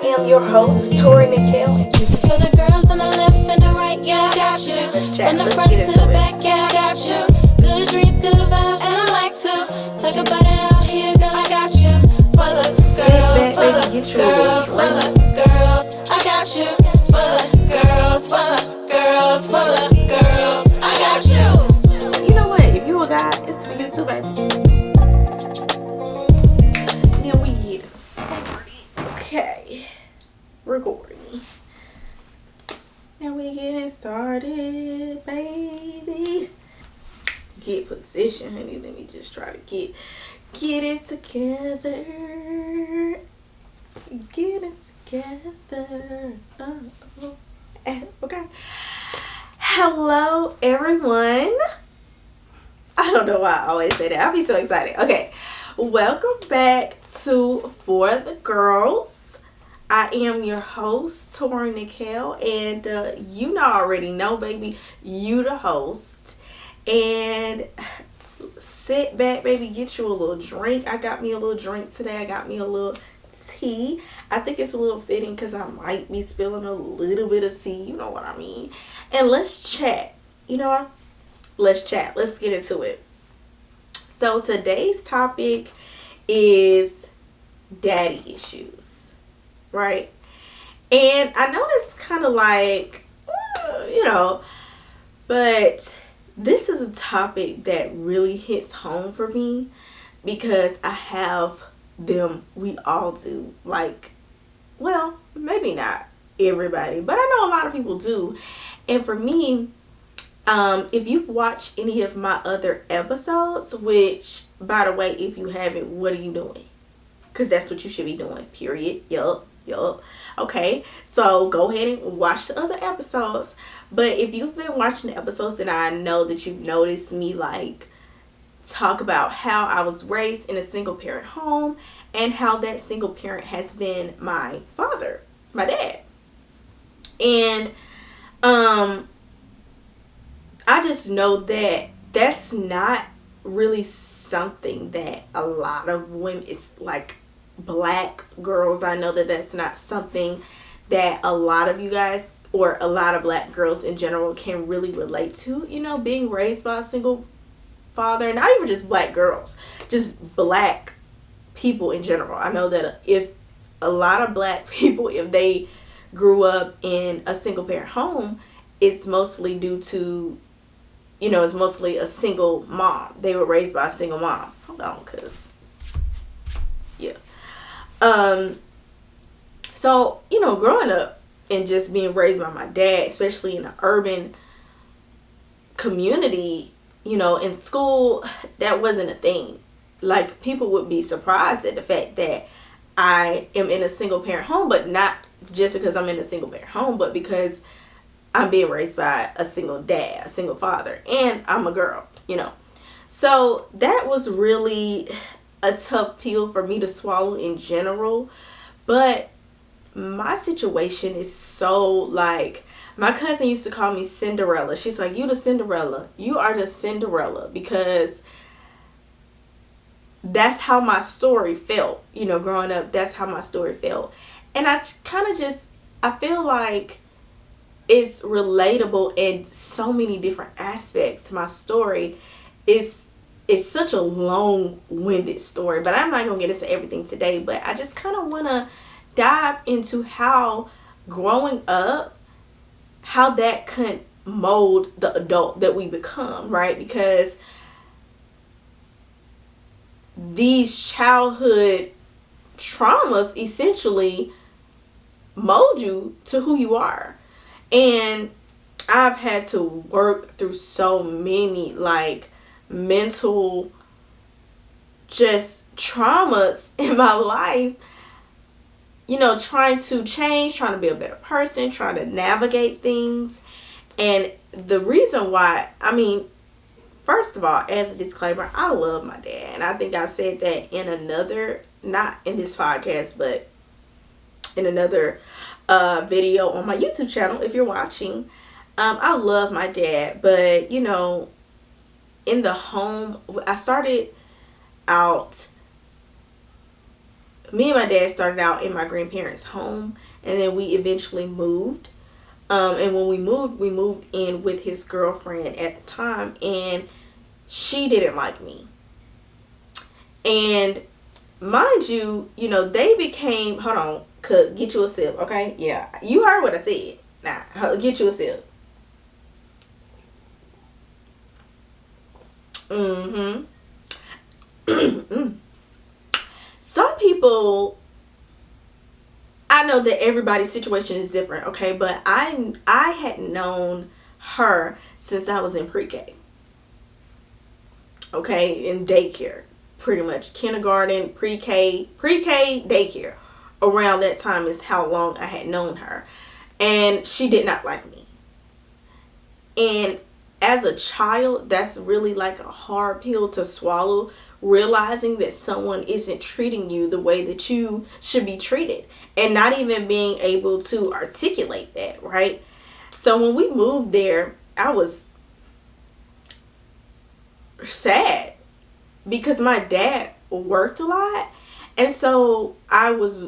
I am your host, Tori and This is for the girls on the left and the right, yeah, I got you. let's chat. From the Let's front get to into the it. back, yeah, I got you. Good dreams, good vibes, and I like to take a bite out here, girl, I got you. For the girls, for the girls, for the girls, I got you. For the girls, for the girls, for the girls, I got you. You know what? If you a guy, it's for you too, baby. Then we get started. Okay. Recording. Now we getting started, baby. Get position, honey. Let me just try to get it together. Get it together. Oh. Okay. Hello, everyone. I don't know why I always say that. I'll be so excited. Okay. Welcome back to For the Girls. I am your host, Tori and you already know, baby, you the host. And sit back, baby, get you a little drink. I got me a little drink today. I got me a little tea. I think it's a little fitting because I might be spilling a little bit of tea. You know what I mean? And let's chat. You know what? Let's chat. Let's get into it. So today's topic is daddy issues, right? And I know it's kind of like, but this is a topic that really hits home for me because I have them. We all do. Like, well, maybe not everybody, but I know a lot of people do. And for me, if you've watched any of my other episodes, which, by the way, if you haven't, what are you doing? Because that's what you should be doing, period. Yup. Okay, so go ahead and watch the other episodes. But if you've been watching the episodes, then I know that you've noticed me, like, talk about how I was raised in a single parent home and how that single parent has been my father, my dad. And I just know that that's not really something that a lot of women, it's like black girls, I know that that's not something that a lot of you guys or a lot of black girls in general can really relate to, being raised by a single father. Not even just black girls, just black people in general. I know that if a lot of black people, if they grew up in a single parent home, it's mostly due to, it's mostly a single mom. They were raised by a single mom. Hold on, cause yeah. So, growing up and just being raised by my dad, especially in an urban community, in school, that wasn't a thing. Like, people would be surprised at the fact that I am in a single parent home, but not just because I'm in a single parent home, but because I'm being raised by a single dad, a single father, and I'm a girl, So that was really a tough pill for me to swallow in general. But my situation is so, like, my cousin used to call me Cinderella. She's like, you the Cinderella. You are the Cinderella, because that's how my story felt, growing up. That's how my story felt. And I kind of I feel like it's relatable in so many different aspects. My story is such a long-winded story, but I'm not going to get into everything today. But I just kind of want to dive into how growing up, how that could mold the adult that we become, right? Because these childhood traumas essentially mold you to who you are. And I've had to work through so many, like, mental just traumas in my life, trying to change, trying to be a better person, trying to navigate things. And the reason why, first of all, as a disclaimer, I love my dad. And I think I've said that in another, not in this podcast, but in another video on my YouTube channel, if you're watching. I love my dad, but in the home, I started out me and my dad started out in my grandparents' home, and then we eventually moved. And when we moved in with his girlfriend at the time, and she didn't like me. And mind you, they became, hold on, could get you a sip, okay? Yeah, you heard what I said. Nah, get you a sip. Mm-hmm. Some people, I know that everybody's situation is different, okay? But I had known her since I was in pre-K. Okay, in daycare. Pretty much kindergarten, pre-K, daycare. Around that time is how long I had known her. And she did not like me. And as a child, that's really like a hard pill to swallow, realizing that someone isn't treating you the way that you should be treated, and not even being able to articulate that, right? So when we moved there, I was sad because my dad worked a lot, and so I was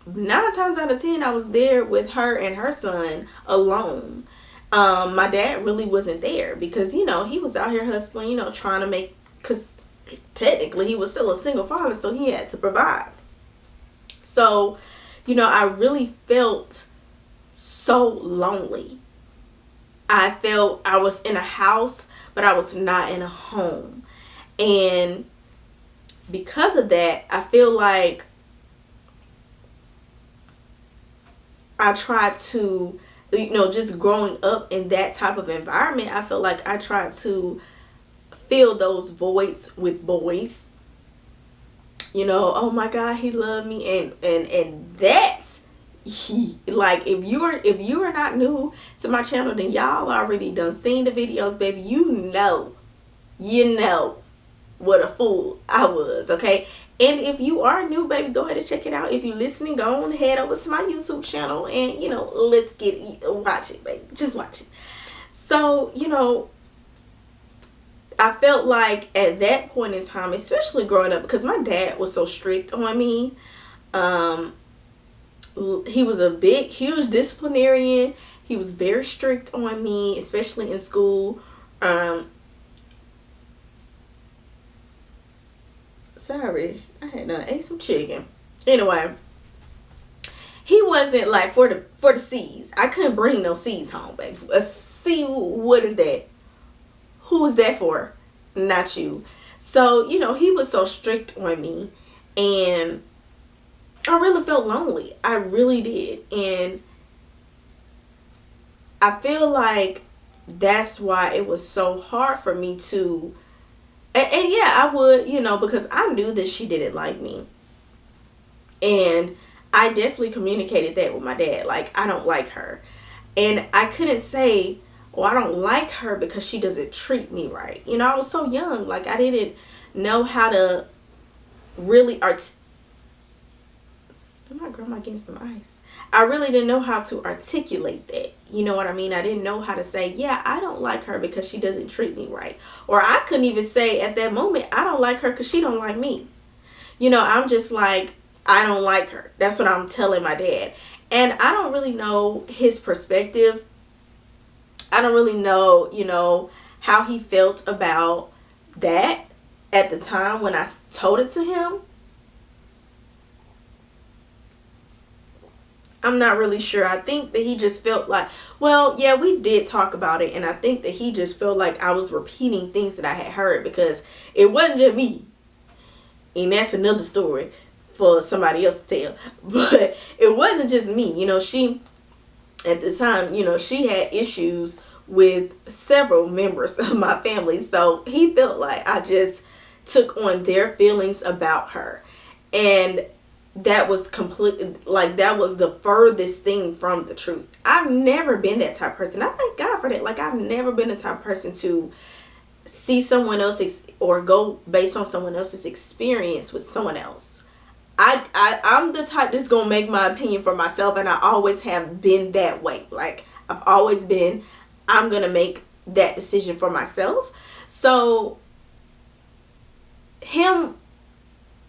9 times out of 10 I was there with her and her son alone. My dad really wasn't there because he was out here hustling, trying to make, because technically he was still a single father, so he had to provide. So I really felt so lonely. I felt I was in a house, but I was not in a home. And because of that, I feel like I tried to, just growing up in that type of environment, I feel like I tried to fill those voids with boys. Oh my God, he loved me, and that's like, if you are not new to my channel, then y'all already done seen the videos, baby. You know what a fool I was, okay? And if you are new, baby, go ahead and check it out. If you're listening, go on head over to my YouTube channel and let's watch it, baby. Just watch it. So I felt like at that point in time, especially growing up, because my dad was so strict on me. He was a big, huge disciplinarian. He was very strict on me, especially in school. Sorry, I had ate some chicken. Anyway, he wasn't like for the C's. I couldn't bring no C's home, baby. A C, what is that? Who is that for? Not you. So he was so strict on me, and I really felt lonely. I really did, and I feel like that's why it was so hard for me to. And yeah, I would, because I knew that she didn't like me. And I definitely communicated that with my dad. Like, I don't like her. And I couldn't say, well, I don't like her because she doesn't treat me right. I was so young. Like, I didn't know how to really my grandma getting some ice. I really didn't know how to articulate that. You know what I mean? I didn't know how to say, yeah, I don't like her because she doesn't treat me right. Or I couldn't even say at that moment, I don't like her because she don't like me. I'm just like, I don't like her. That's what I'm telling my dad. And I don't really know his perspective. I don't really know, how he felt about that at the time when I told it to him. I'm not really sure. I think that he just felt like, well, yeah, we did talk about it. And I think that he just felt like I was repeating things that I had heard, because it wasn't just me. And that's another story for somebody else to tell. But it wasn't just me. She, at the time, she had issues with several members of my family. So he felt like I just took on their feelings about her. And that was completely, like, that was the furthest thing from the truth. I've never been that type of person. I thank God for that. Like, I've never been the type of person to see someone else or go based on someone else's experience with someone else. I'm the type that's gonna make my opinion for myself, and I always have been that way. Like, I've always been, I'm gonna make that decision for myself. So him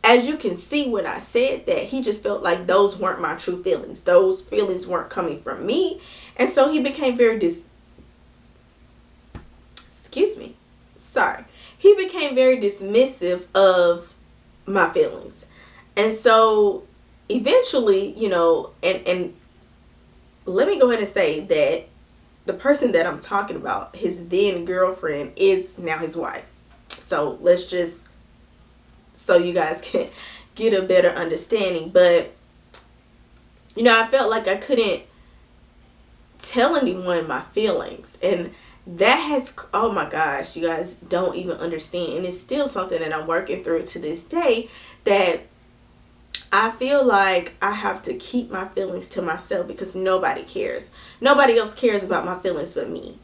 as you can see, when I said that, he just felt like those weren't my true feelings. Those feelings weren't coming from me. And so he became very he became very dismissive of my feelings. And so eventually, and let me go ahead and say that the person that I'm talking about, his then girlfriend, is now his wife. So let's just, so you guys can get a better understanding. But, I felt like I couldn't tell anyone my feelings. And that has, oh my gosh, you guys don't even understand. And it's still something that I'm working through to this day, that I feel like I have to keep my feelings to myself because nobody cares. Nobody else cares about my feelings but me.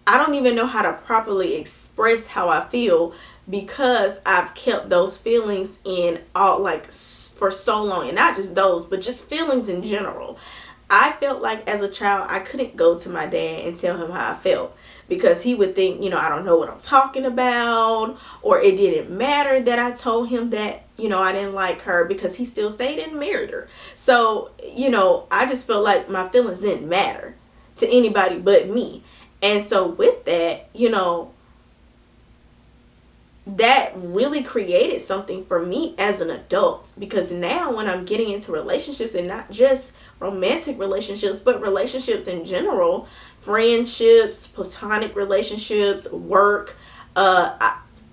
I don't even know how to properly express how I feel because I've kept those feelings in for so long. And not just those, but just feelings in general. I felt like as a child, I couldn't go to my dad and tell him how I felt because he would think, I don't know what I'm talking about, or it didn't matter that I told him that, I didn't like her because he still stayed and married her. So, I just felt like my feelings didn't matter to anybody but me. And so with that, that really created something for me as an adult, because now when I'm getting into relationships, and not just romantic relationships, but relationships in general, friendships, platonic relationships, work,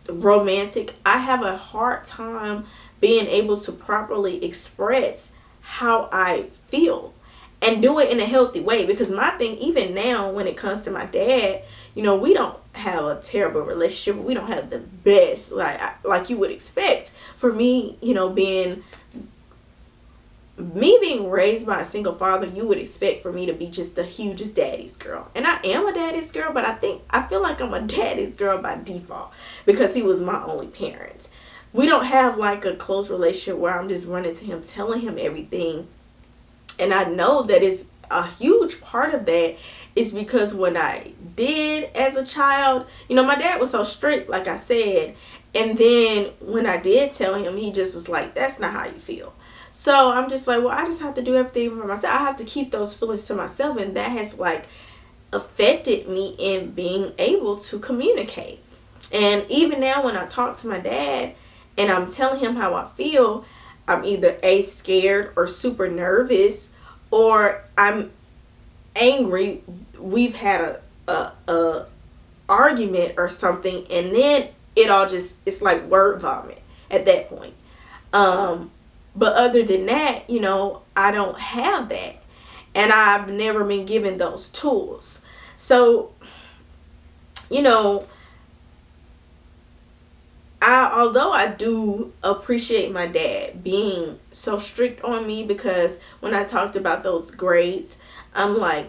romantic, I have a hard time being able to properly express how I feel and do it in a healthy way. Because my thing, even now when it comes to my dad, we don't have a terrible relationship. We don't have the best, like you would expect for me, being raised by a single father. You would expect for me to be just the hugest daddy's girl. And I am a daddy's girl, but I feel like I'm a daddy's girl by default because he was my only parent. We don't have like a close relationship where I'm just running to him, telling him everything. And I know that it's a huge part of that is because when I did as a child, my dad was so strict, like I said. And then when I did tell him, he just was like, that's not how you feel. So I'm just like, well, I just have to do everything for myself. I have to keep those feelings to myself. And that has affected me in being able to communicate. And even now when I talk to my dad and I'm telling him how I feel, I'm either scared or super nervous, or I'm angry. We've had a argument or something, and then it's like word vomit at that point. But other than that, I don't have that, and I've never been given those tools. So, although I do appreciate my dad being so strict on me, because when I talked about those grades, I'm like,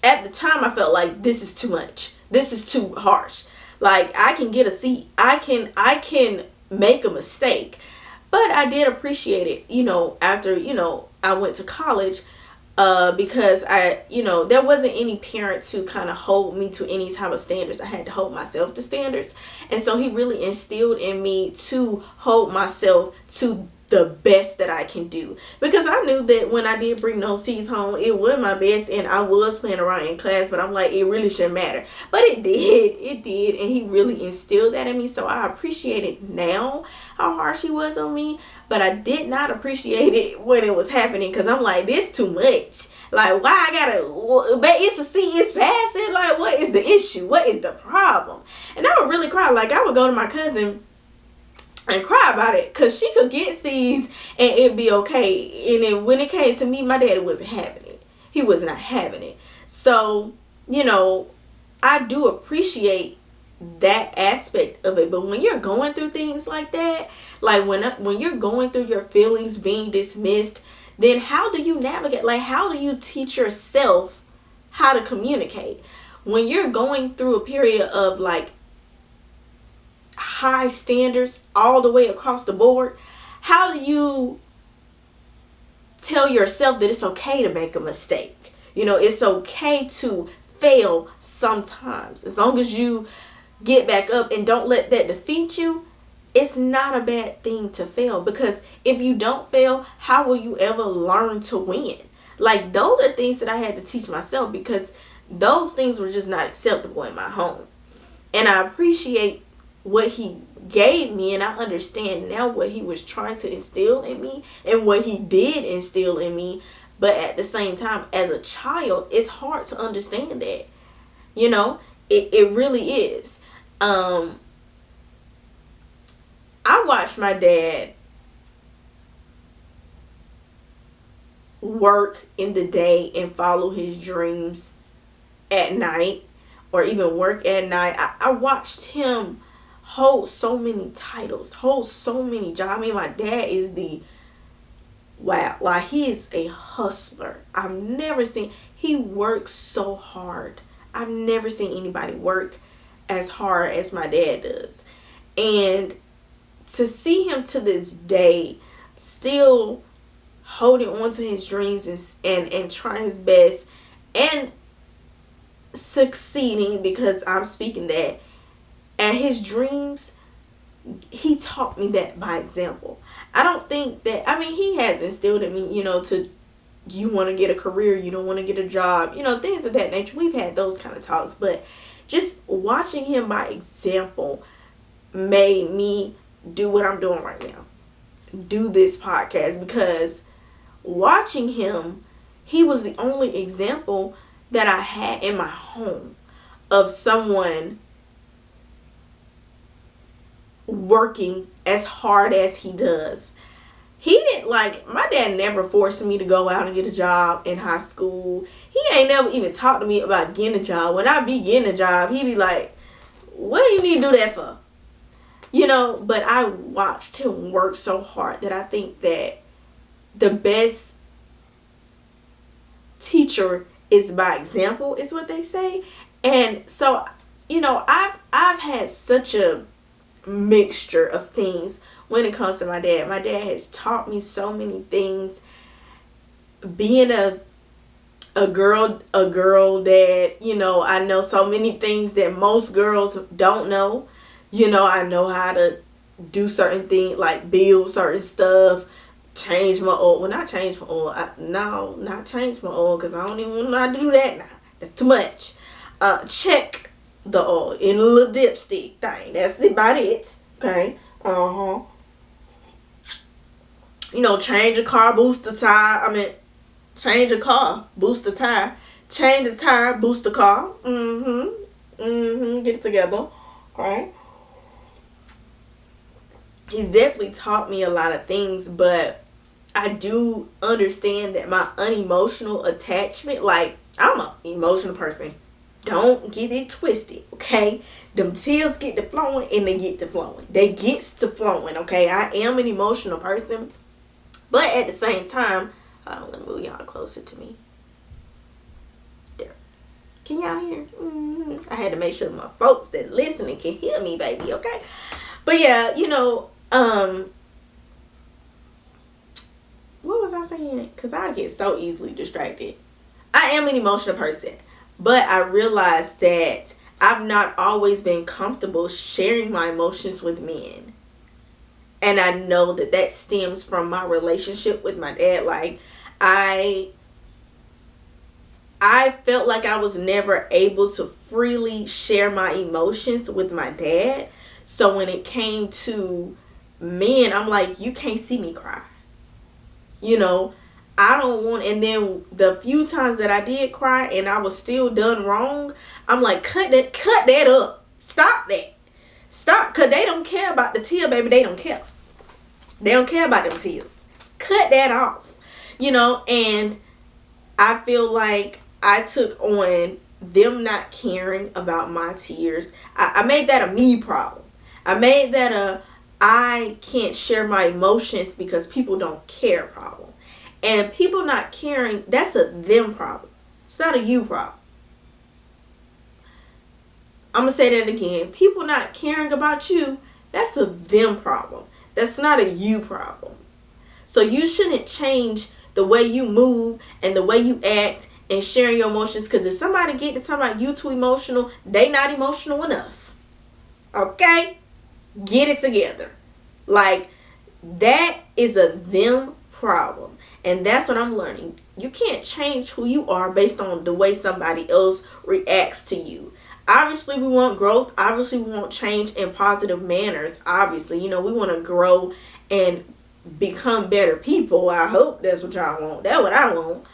at the time I felt like this is too much. This is too harsh. Like, I can get a C. I can make a mistake. But I did appreciate it, after, I went to college, because there wasn't any parent to kind of hold me to any type of standards. I had to hold myself to standards. And so he really instilled in me to hold myself to the best that I can do, because I knew that when I did bring those C's home, it was my best, and I was playing around in class, but I'm like, it really shouldn't matter. But it did, and he really instilled that in me. So I appreciate it now, how harsh he was on me, but I did not appreciate it when it was happening, because I'm like, this too much. Like, why I gotta, but it's a C, it's passing. Like, what is the issue? What is the problem? And I would really cry. Like, I would go to my cousin and cry about it, because she could get C's and it'd be okay. And then when it came to me, my daddy wasn't having it. He was not having it. So, I do appreciate that aspect of it. But when you're going through things like that, like when you're going through your feelings being dismissed, then how do you navigate? Like, how do you teach yourself how to communicate? When you're going through a period of high standards all the way across the board, how do you tell yourself that it's okay to make a mistake? It's okay to fail sometimes, as long as you get back up and don't let that defeat you, it's not a bad thing to fail, because if you don't fail, how will you ever learn to win? Like, those are things that I had to teach myself, because those things were just not acceptable in my home. And I appreciate what he gave me, and I understand now what he was trying to instill in me and what he did instill in me. But at the same time, as a child, it's hard to understand that. You know, it really is. I watched my dad work in the day and follow his dreams at night, or even work at night. I watched him hold so many titles, hold so many jobs. I mean, my dad is he is a hustler. He works so hard. I've never seen anybody work as hard as my dad does. And to see him to this day still holding on to his dreams and trying his best and succeeding, because I'm speaking that, at his dreams, he taught me that by example. I don't think that, he has instilled in me, you want to get a career, you don't want to get a job, things of that nature. We've had those kind of talks, but just watching him by example made me do what I'm doing right now. Do this podcast, because watching him, he was the only example that I had in my home of someone working as hard as he does. He didn't, my dad never forced me to go out and get a job in high school. He ain't never even talked to me about getting a job. When I be getting a job, he be like, what do you need to do that for? But I watched him work so hard that I think that the best teacher is by example, is what they say. And so, I've had such a mixture of things when it comes to my dad. My dad has taught me so many things. Being a girl dad, I know so many things that most girls don't know. I know how to do certain things, like build certain stuff, change my oil. When I change my oil, not change my oil, because I don't even know how to do that now. That's too much. Check the oil in a little dipstick thing. That's about it. Okay. Change a car, boost the tire. Change a car, boost the tire. Change the tire, boost the car. Get it together. Okay. He's definitely taught me a lot of things, but I do understand that my unemotional attachment, I'm an emotional person. Don't get it twisted, okay? Them tears get to flowing and they get to flowing. They gets to flowing, okay? I am an emotional person, but at the same time, let me move y'all closer to me. There. Can y'all hear? I had to make sure my folks that listening can hear me, baby, okay? But yeah, what was I saying? Because I get so easily distracted. I am an emotional person, but I realized that I've not always been comfortable sharing my emotions with men. And I know that stems from my relationship with my dad. I felt like I was never able to freely share my emotions with my dad. So when it came to men, I'm like, you can't see me cry. I don't want, and then the few times that I did cry and I was still done wrong, I'm like, cut that up. Stop that. Stop, because they don't care about the tear, baby. They don't care. They don't care about them tears. Cut that off. And I feel like I took on them not caring about my tears. I made that a me problem. I made that I can't share my emotions because people don't care problem. And people not caring, that's a them problem. It's not a you problem. I'm going to say that again. People not caring about you, that's a them problem. That's not a you problem. So you shouldn't change the way you move and the way you act and sharing your emotions. Because if somebody get to talk about you too emotional, they not emotional enough. Okay? Get it together. Like, that is a them problem. And that's what I'm learning. You can't change who you are based on the way somebody else reacts to you. Obviously, we want growth. Obviously, we want change in positive manners. Obviously, we want to grow and become better people. I hope that's what y'all want. That's what I want.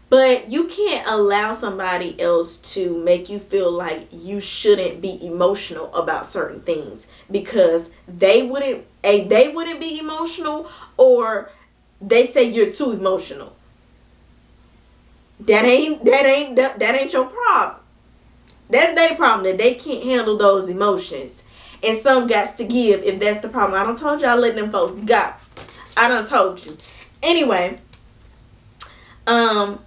But you can't allow somebody else to make you feel like you shouldn't be emotional about certain things because they wouldn't be emotional, or they say you're too emotional. That ain't your problem. That's their problem, that they can't handle those emotions. And some gots to give if that's the problem. I done told y'all, let them folks go. I done told you. Anyway, and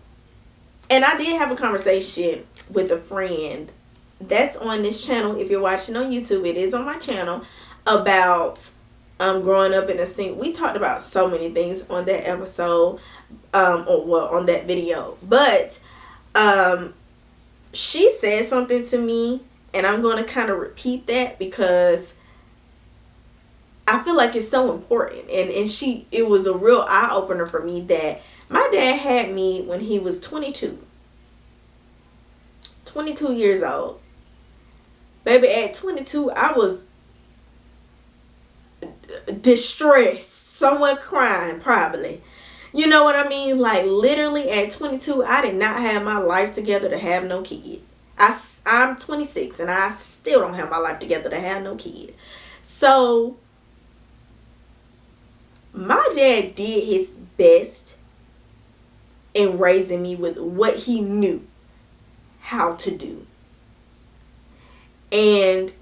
I did have a conversation with a friend that's on this channel. If you're watching on YouTube, it is on my channel, about growing up in a single. We talked about so many things on that episode, on that video. But she said something to me, and I'm going to kind of repeat that because I feel like it's so important. And it was a real eye opener for me that my dad had me when he was 22 years old. Baby, at 22, I was distressed, somewhat crying, probably. You know what I mean? Like, literally at 22, I did not have my life together to have no kid. I'm 26 and I still don't have my life together to have no kid. So my dad did his best in raising me with what he knew how to do. And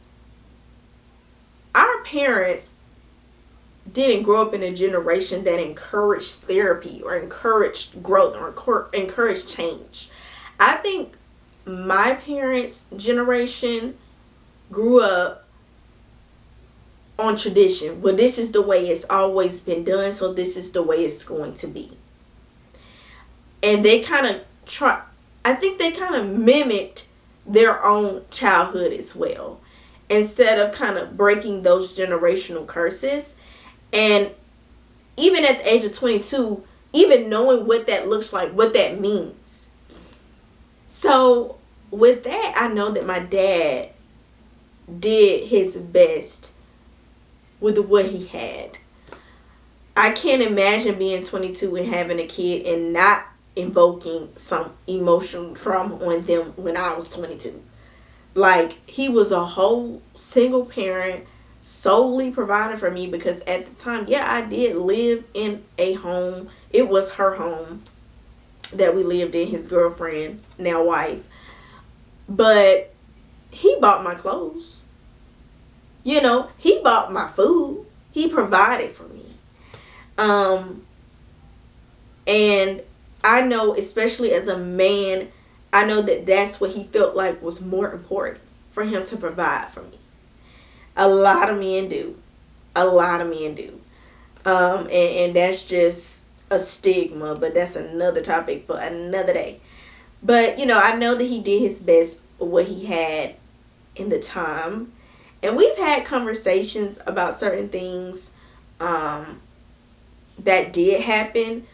our parents didn't grow up in a generation that encouraged therapy or encouraged growth or encouraged change. I think my parents' generation grew up on tradition. Well, this is the way it's always been done, so this is the way it's going to be. And they kind of I think they kind of mimicked their own childhood as well, instead of kind of breaking those generational curses. And even at the age of 22, even knowing what that looks like, what that means. So with that, I know that my dad did his best with what he had. I can't imagine being 22 and having a kid and not invoking some emotional trauma on them when I was 22. Like, he was a whole single parent, solely providing for me, because at the time, yeah, I did live in a home. It was her home that we lived in, his girlfriend, now wife. But he bought my clothes. He bought my food. He provided for me. And I know, especially as a man, I know that that's what he felt like was more important for him to provide for me. A lot of men do. And that's just a stigma, but that's another topic for another day. But, I know that he did his best with what he had in the time. And we've had conversations about certain things that did happen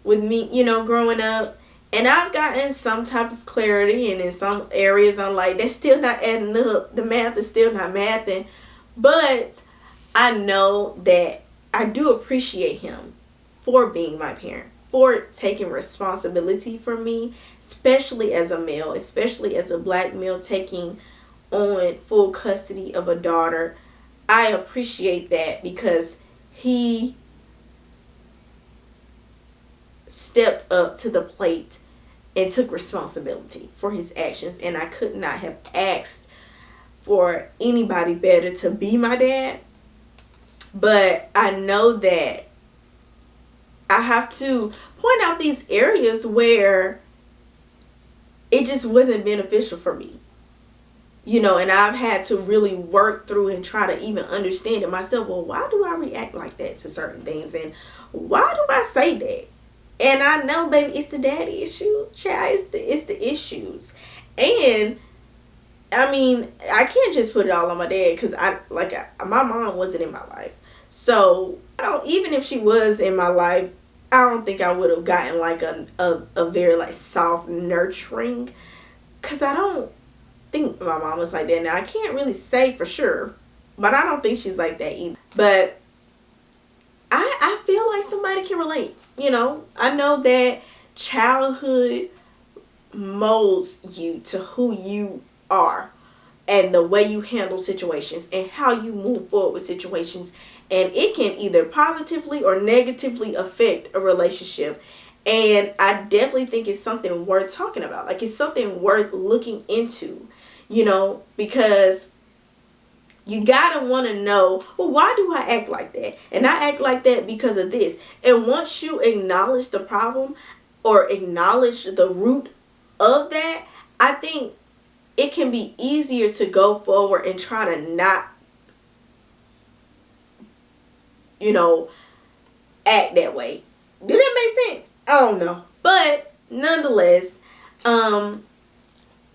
with me, growing up. And I've gotten some type of clarity, and in some areas I'm like, that's still not adding up. The math is still not mathing. But I know that I do appreciate him for being my parent, for taking responsibility for me, especially as a male, especially as a black male taking on full custody of a daughter. I appreciate that because he stepped up to the plate and took responsibility for his actions. And I could not have asked for anybody better to be my dad. But I know that I have to point out these areas where it just wasn't beneficial for me. And I've had to really work through and try to even understand it myself. Well, why do I react like that to certain things? And why do I say that? And I know, baby, it's the daddy issues. Child, it's the issues. And I mean, I can't just put it all on my dad because my mom wasn't in my life. So I don't, even if she was in my life, I don't think I would have gotten like a very like soft nurturing, because I don't think my mom was like that. Now I can't really say for sure, but I don't think she's like that either. But I feel like somebody can relate. I know that childhood molds you to who you are and the way you handle situations and how you move forward with situations, and it can either positively or negatively affect a relationship. And I definitely think it's something worth talking about. Like, it's something worth looking into, because you gotta want to know, well, why do I act like that? And I act like that because of this. And once you acknowledge the problem or acknowledge the root of that, I think it can be easier to go forward and try to not, act that way. Do that make sense? I don't know. But nonetheless,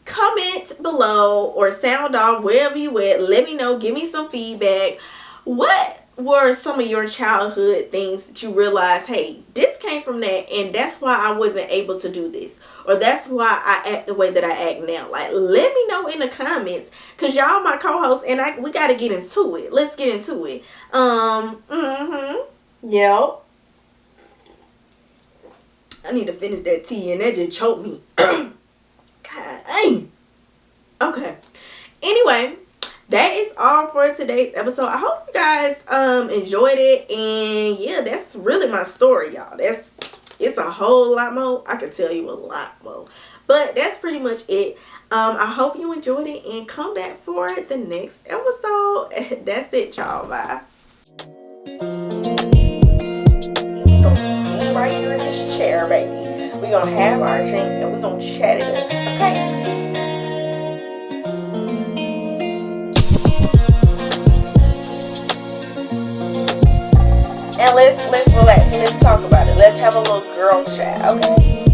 comment below or sound off wherever you at. Let me know. Give me some feedback. What were some of your childhood things that you realized, hey, this came from that, and that's why I wasn't able to do this, or that's why I act the way that I act now? Like, let me know in the comments, because y'all my co-hosts, and we got to get into it. Let's get into it. Yep. I need to finish that tea, and that just choked me. God dang. Okay. Anyway, that is all for today's episode. I hope you guys enjoyed it. And yeah, that's really my story, y'all. It's a whole lot more. I could tell you a lot more. But that's pretty much it. I hope you enjoyed it, and come back for the next episode. That's it, y'all. Bye. We're gonna be right here in this chair, baby. We're gonna have our drink and we're gonna chat it up. Okay? And let's relax and let's talk about it. Let's have a little girl chat, okay?